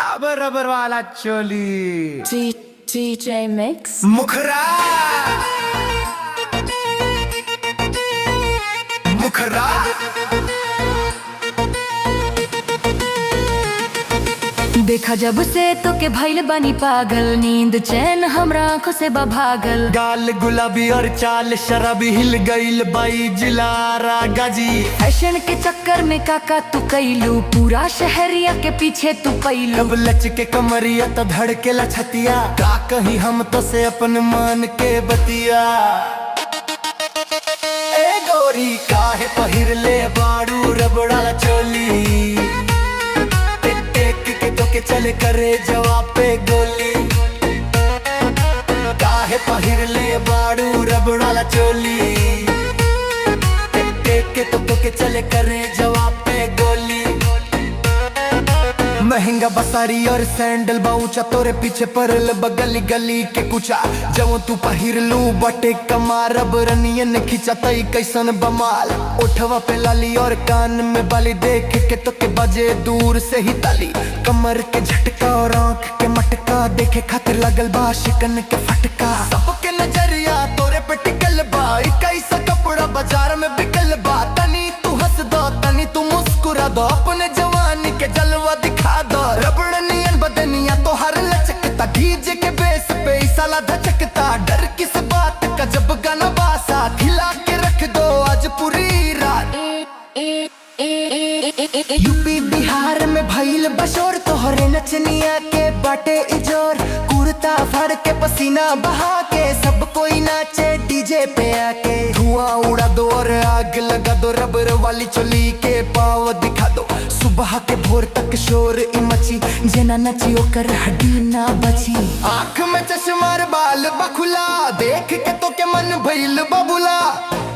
Rubber rubber वाला चोली DJ Mix मुखरा मुखरा देखा जब से तो के भइल बानी पागल, नींद चैन हमरा आँखों से भागल। गाल गुलाबी और चाल शराबी, हिल गईल बाई जिलारा गाजी। फैशन के चक्कर में काका तू कैलू, पूरा शहरिया के पीछे तू पैलू। कब लच के कमरिया तो धड़के लछतिया, का कहीं हम तो से अपन मान के बतिया। ए गोरी काहे पहिर ले बाड़ू रबड़ा चोली, के चले करे जवाब पे गोली। काहे पहिर ले बाड़ू रबड़ा चोली, टेक के तो के चले करे जवाब पे गोली। महंगा बसारी और सैंडल बाऊचा, तोरे पीछे परल बगली गली के कुचा। जब तू पहिर लू बटे कमार, रनियन खिंचा तई कैसन बमाल। उठवा पे लाली और कान में बाली, देख के तो के बजे दूर से ही ताली। कमर के झटका और आँख के मटका, देखे खातिर लगल बा शिकन के फटका। सबके नजरिया तोरे पे टिकल बा, कैसा कपड़ा बाजार में बिकल बा। तनी तू हंस दो तनी तू मुस्कुरा दो, अपने जवानी के जलवा दिखा दो। रबड़ नियन बदनिया तो हर लचकता, डीजे के बेस पे साला धचकता। डर किस बात का जब गाना बासा, खिला के रख दो आज पूरी रात। यूपी बिहार में भइल बशोर, तोहरे नचनिया के बाटे इजोर। कुर्ता फाड़ के पसीना बहा के, सब कोई नाचे डीजे पे आके। धुआं उड़ा दो और आग लगा दो, रबर वाली चोली के पाव दिखा दो। सुबह के भोर तक शोर मची, जना नची ओकर हड्डी ना बची। आँख में चश्मार बाल बखुला, देख के तो के मन भइल बबुला।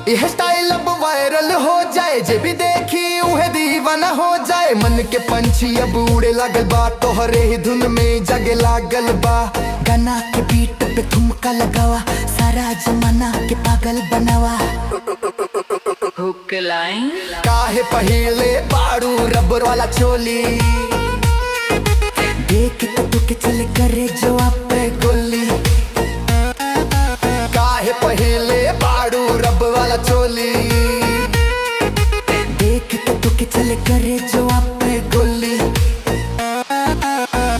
यह स्टाइल अब वायरल हो जाए, जे भी देखी उहे दीवाना हो जाए। मन के पंछी अब उड़े लागल बा, तोहरे ही धुन में जगे लागल बा। गाना के बीट पे ठुमका लगावा, सारा जमाना के पागल बनावा। हुक लाइन काहे पहिले बाड़ू रबर वाला चोली, देख तो के चले करे जवाब पे गोली। काहे पहिले बाड़ू रब वाला चोली, देख तो के चले करे जवाब पे गोली।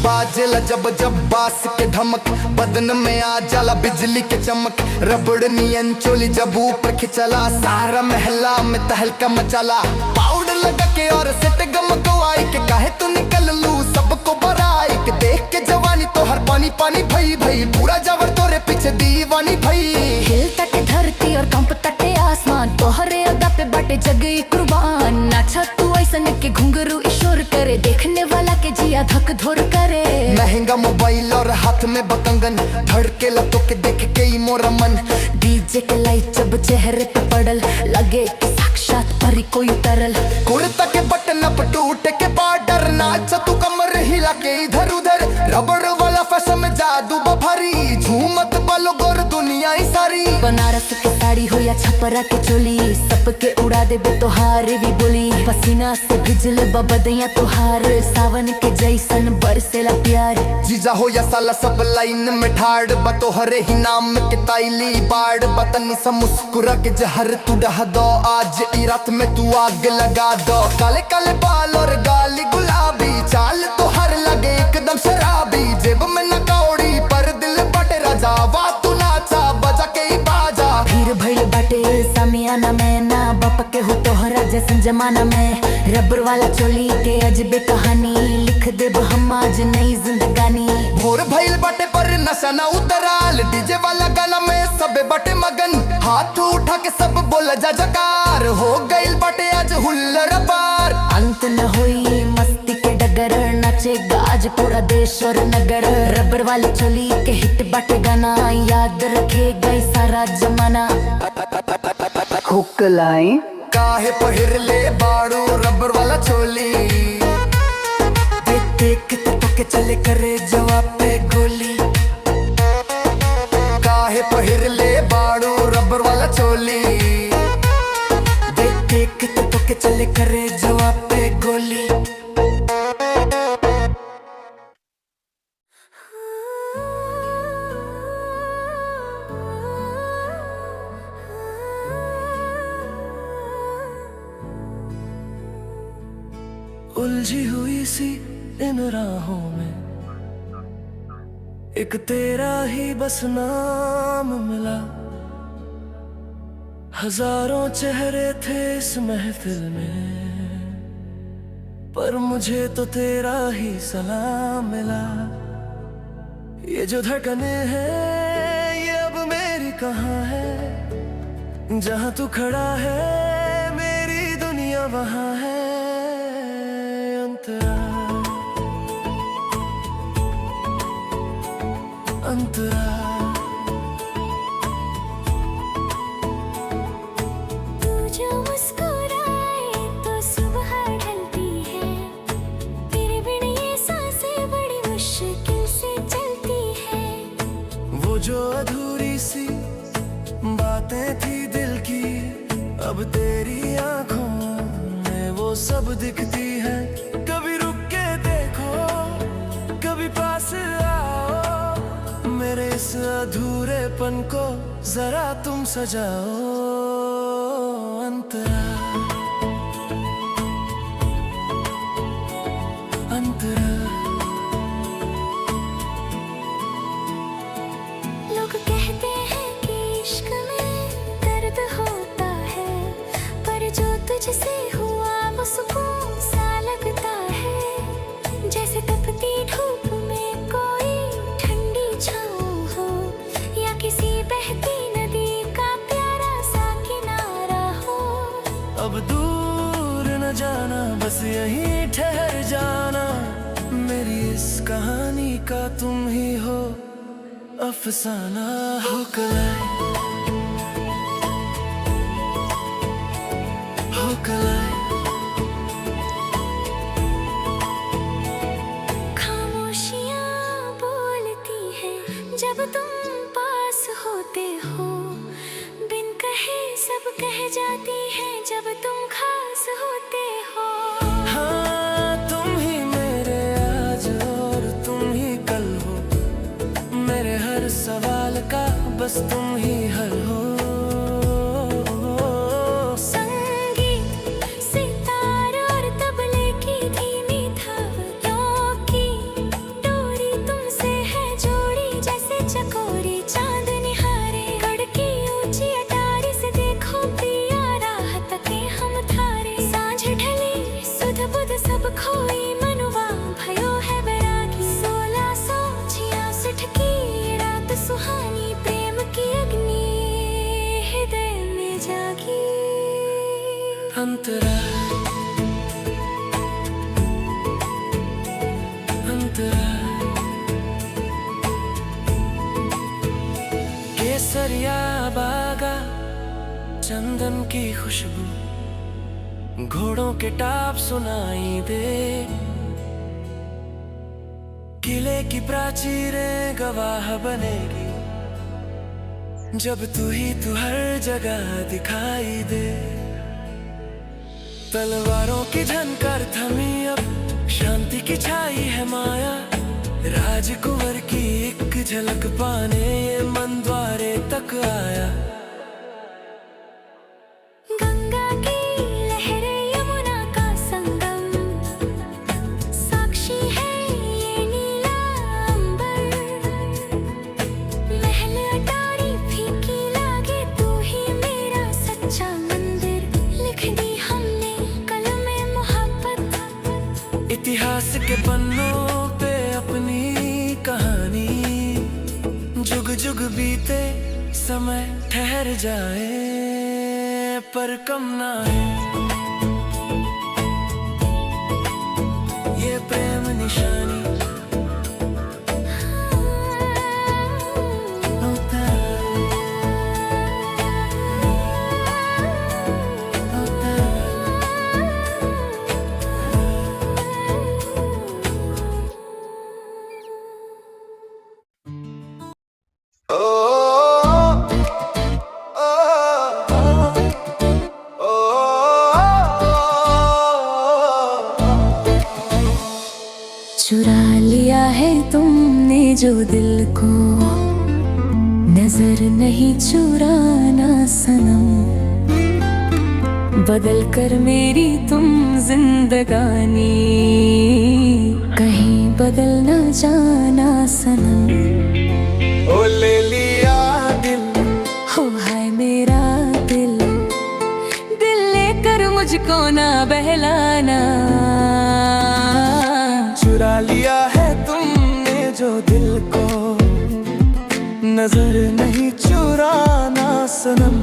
बाजेला जब जब बास के धमक, बदन में आ जाला बिजली के चमक। रबड़ नियन चोली जब ऊपर खिंचला, सारा महला में तहलका मचाला। पाउडर लगा के और सेट गमकवाई के, काहे तू निकल लू सबको बराई के। देख के जवानी तो हर पानी पानी भई भई, पूरा जबर तोरे पीछे दीवानी भई। हिलता के धरती और कंपता के आसमान, तोहरे अदा पे बाटे जगई कुर्बान। नाचा तू ऐसन के घुंघरू इशोर करे, देखने वाला के जिया धक धोर करे। महंगा मोबाइल और हाथ में बकंगन, धड़के लतों के देख के ही मोरा मन। डीजे के लाइट जब चेहरे पे पड़ल, लगे कि साक्षात परी कोई तरल। कुर्ता के बटन अब टूट के बॉर्डर, नाच तू कमर हिला के इधर उधर। रबड़ वाला फैशन में जादू भरी, झूमत बालो गोर दुनिया ही सारी। बनारस की साड़ी हो या छपरा के चोली, सबके उड़ा दे तोहार भी बोली। पसीना से भिजल बबदिया तोहार, सावन के जैसन बरसेला प्यार। जीजा हो या साला सब लाइन में ठाड़ बा, तोहरे ही नाम के ताइली बाड़। बतनी सा मुस्कुरा के जहर तू डहा दो, आज ई रात में तू आग लगा दो। काले काले बाल और गाली गुलाबी, चाल तो हर लगे एकदम शराबी। जेब में न कौड़ी पर दिल बटे राजा, वा तू नाचा बजा के ही बाजा। फिर भइल बाटे सामियाना में, ना बाप के हो तोहरा जैसन जमाना में। रबर वाला चोली के अजबे कहानी, लिख देब हम आज नई जिंदगानी। भोर भइल बाटे पर नशा न उतराल, डीजे वाला गाना में सबे बाटे मगन। हाथ उठा के सब बोल जा जकार, हो गइल बाटे आज हुल्लड़ पार। अंत न होई मस्ती के डगर, नाचेगा आज पूरा देश और नगर। रबर वाली चोली के हिट बाटे गाना, याद रखेगा सारा जमाना। हुक लाइन काहे पहिर ले बाड़ू रबर वाला चोली, देख तो के चले करे जवाब पे गोली। काहे पहिर ले बाड़ू रबर वाला चोली, देख तो के चले करे जवाब पे गोली। उलझी हुई सी इन राहों में एक तेरा ही बस नाम मिला। हजारों चेहरे थे इस महफिल में, पर मुझे तो तेरा ही सलाम मिला। ये जो धड़कने हैं ये अब मेरी कहाँ है, जहाँ तू खड़ा है मेरी दुनिया वहाँ है। अंतरा अंतरा जो अधूरी सी बातें थी दिल की, अब तेरी आंखों में वो सब दिखती है। कभी रुक के देखो, कभी पास आओ, मेरे इस अधूरेपन को जरा तुम सजाओ। अंतरा अंतरा तुझसे हुआ वो सुकून सा लगता है, जैसे तपती धूप में कोई ठंडी छाँव हो, या किसी बहती नदी का प्यारा सा किनारा हो। अब दूर न जाना, बस यहीं ठहर जाना, मेरी इस कहानी का तुम ही हो अफसाना। हो कलाए खामोशियाँ बोलती हैं जब तुम पास होते हो, बिन कहे सब कह जाती हैं जब तुम खास होते हो। हाँ तुम ही मेरे आज और तुम ही कल हो, मेरे हर सवाल का बस तुम ही हल हो। खोई मनवा भयो है बैरागी, 1666 की रात सुहानी, प्रेम की अग्नि हृदय में जागी। अंतरा अंतरा केसरिया बागा चंदन की खुशबू, घोड़ों के टाप सुनाई दे, किले की प्राचीरें गवाह बनेगी, जब तू ही तू हर जगह दिखाई दे। तलवारों की झनकार थमी, अब शांति की छाई है माया, राजकुंवर की एक झलक पाने ये मन द्वारे तक आया। इतिहास के पन्नों पे अपनी कहानी, जुग जुग बीते समय ठहर जाए, पर कम ना है ये प्रेम निशानी। चुरा लिया है तुमने जो दिल को, नजर नहीं चुराना सनम, बदल कर मेरी तुम जिंदगानी, कहीं बदल न जाना सनम। ओ ले लिया दिल, हो हाय मेरा दिल, दिल लेकर मुझको ना बहलाना। चुरा लिया है तुमने जो दिल को, नजर नहीं चुराना सनम।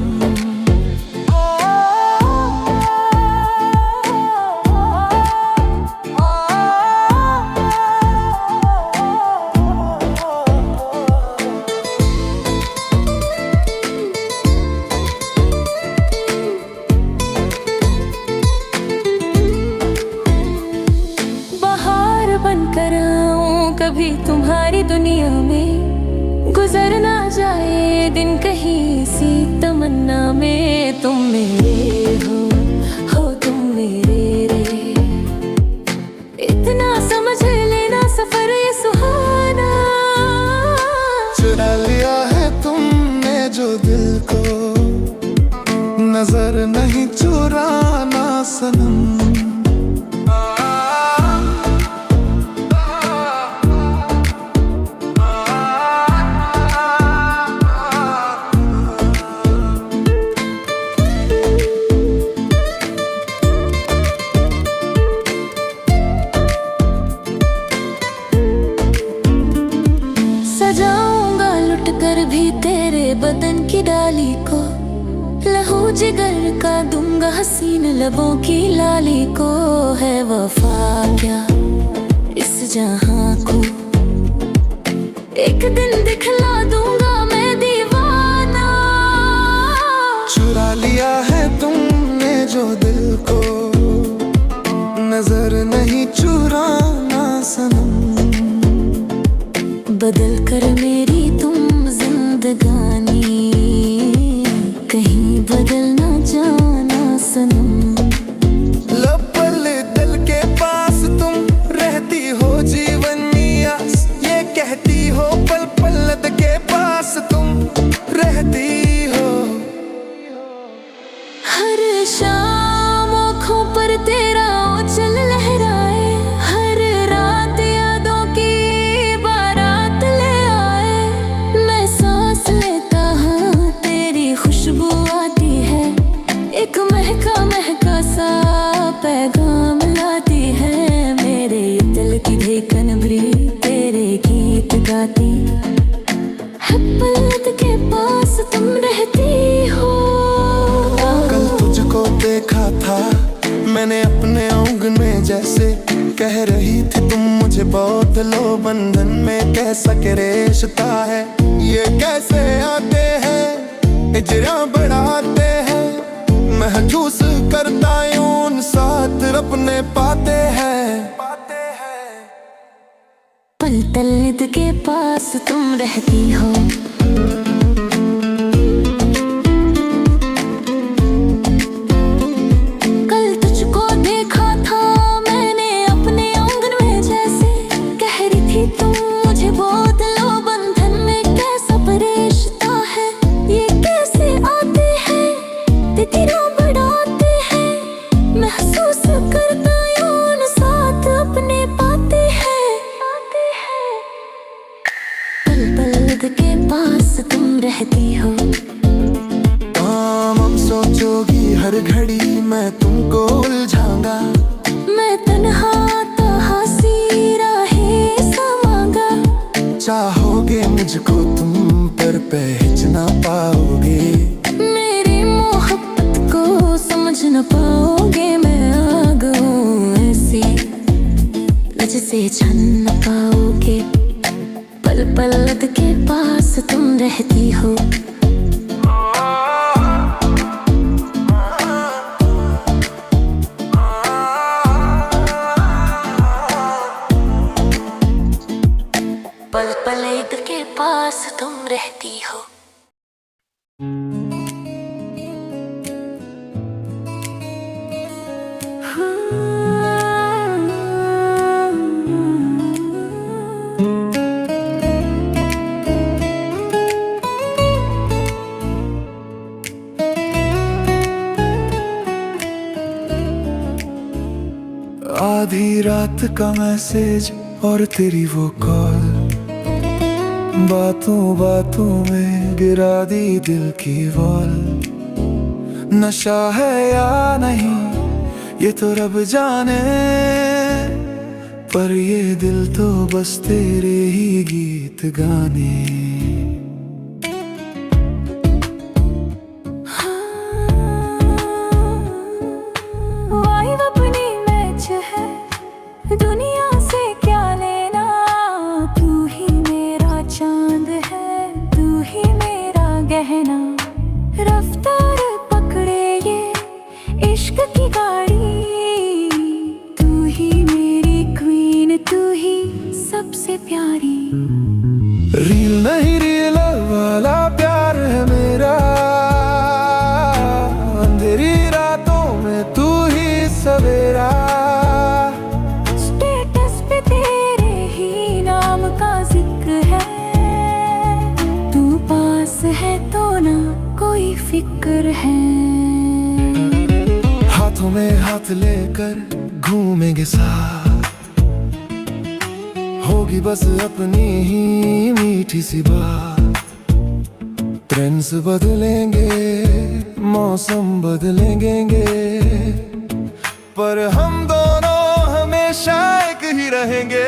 बनकर आऊं कभी तुम्हारी दुनिया में, गुजर ना जाए दिन कहीं सी तमन्ना में। तुम मेरे हो तुम मेरे रे, इतना समझ लेना सफर ये सुहाना। चुरा लिया है तुमने जो दिल को, नजर नहीं चुराना सनम। सजाऊंगा लुट कर भी तेरे बदन की डाली को, लहू जिगर का दूंगा हसीन लबों की लाली को। है वफा क्या इस जहां को, एक दिन दिखला दूंगा मैं दीवाना। चुरा लिया है तुमने जो दिल को, नजर नहीं चुराना सनम। बदल कर मेरी तुम जिंदगानी, कहीं बदल ना जाना सनम। लब पर दिल के पास तुम रहती हो जीवन नियास, ये कहती हो पल पल के पास तुम रहती हो। हर शाम आँखों पर तेरा ओंचल लहराए, हर रात यादों की बारात ले आए। मैं सांस लेता हाँ तेरी खुशबू आती है, एक महका महका सा पैगाम लाती है। मेरे दिल की धड़कन भी तेरे गीत गाती है, पलक के पास तुम रहती हो। कल तुझको देखा था मैंने अपने आंगन में, जैसे कह रही थी तुम मुझे बहुत लो बंधन में। कैसा के रिश्ता है ये, कैसे आते हैं इजरा बढ़ाते हैं। महसूस करता यूं उन साथ अपने पाते हैं। पल पल के पास तुम रहती हो। कल तुझको देखा था मैंने अपने आंगन में, जैसे कह रही थी तुम मुझे बहुत लो बंधन में। कैसा रिश्ता है ये, कैसे आते हैं तेरा बढ़ाते हैं। महसूस करता यूं उन साथ अपने पाते हैं। पल पल के पास तुम रहती हो। अब सोचोगी हर घड़ी मैं तुमको उलझाऊंगा। मैं तन्हा तो हंसी राहें समांगा। चाहोगे मुझको तुम पर पहच ना पाओगे। मेरी मोहब्बत को समझ न पाओगे। मैं आग हूँ ऐसी जिसे छन न पाओगे। पल पल के पास तुम रहती हो। पल पल के पास तुम रहती हो। का मैसेज और तेरी वो कॉल, बातों बातों में गिरा दी दिल की वॉल। नशा है या नहीं ये तो रब जाने, पर ये दिल तो बस तेरे ही गीत गाने। वाइब अपनी मैच है, दुनिया से क्या लेना। तू ही मेरा चांद है, तू ही मेरा गहना। रफ्तार पकड़े ये इश्क की गाड़ी, तू ही मेरी क्वीन, तू ही सबसे प्यारी। रील नहीं रील वाला प्यार है मेरा, अंधेरी रातों में तू ही सवेरा। स्टेटस पे तेरे ही नाम का जिक्र है, तू पास है तो ना कोई फिक्र है। हाथों में हाथ लेकर घूमेंगे साथ, होगी बस अपनी ही मीठी सी बात। ट्रेंड्स बदलेंगे, मौसम बदलेंगे, पर हम दोनों हमेशा एक ही रहेंगे।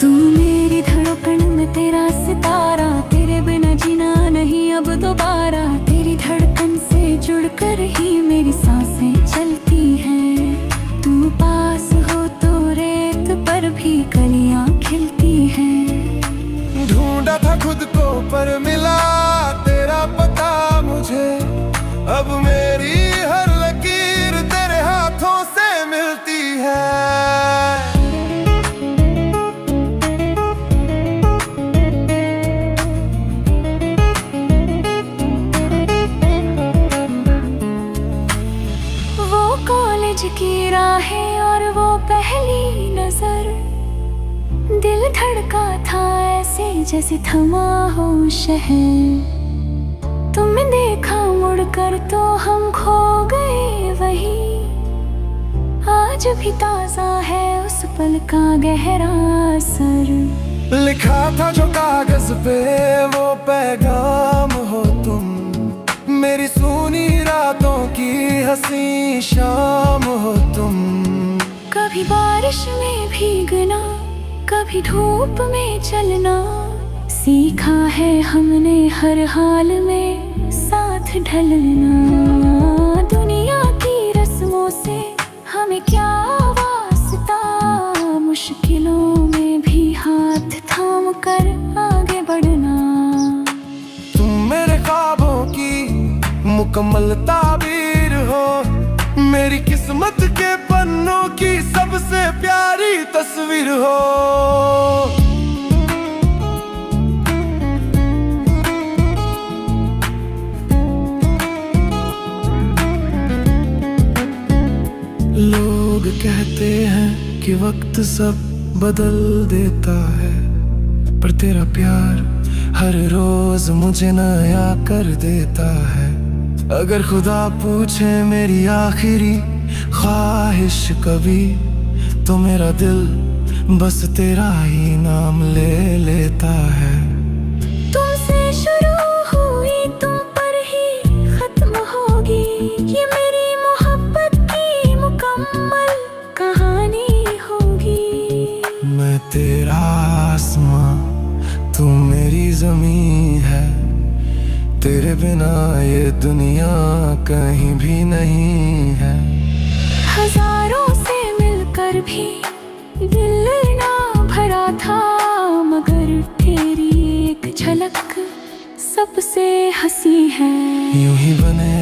तू मेरी धड़कन में तेरा सितारा, तेरे बिना जीना नहीं अब दोबारा। तेरी धड़कन से जुड़कर ही मेरी सांसें चलती हैं। तू पास हो तो रेत पर भी कलियां खिलती हैं। ढूंढा था खुद को पर मिला तेरा पता मुझे, अब मेरी हर लकीर तेरे हाथों से मिलती है। वो कॉलेज की राहें और वो पहली नजर, दिल धड़का था ऐसे जैसे थमा हो शहर। तुमने देखा मुड़कर तो हम खो गए वही, आज भी ताजा है उस पल का गहरा असर। लिखा था जो कागज पे वो पैगाम हो तुम, मेरी सूनी रातों की हंसी शाम हो तुम। कभी बारिश में भीगना, कभी धूप में चलना, सीखा है हमने हर हाल में साथ ढलना। दुनिया की रस्मों से हमें क्या वास्ता, मुश्किलों में भी हाथ थाम कर आगे बढ़ना। तुम मेरे ख्वाबों की मुकम्मल ताबीर हो, मेरी किस्मत के पन्नों की सबसे प्यारी तस्वीर हो। लोग कहते हैं कि वक्त सब बदल देता है, पर तेरा प्यार हर रोज मुझे नया कर देता है। अगर खुदा पूछे मेरी आखिरी ख्वाहिश कभी, तो मेरा दिल बस तेरा ही नाम ले लेता है। तुमसे शुरू हुई तुम पर ही खत्म होगी, ये मेरी मोहब्बत की मुकम्मल कहानी होगी। मैं तेरा आसमां, तू मेरी ज़मीं है, तेरे बिना ये दुनिया कहीं भी नहीं है। हजारों से मिलकर भी दिल ना भरा था, मगर तेरी एक झलक सबसे हंसी है। यूं ही बने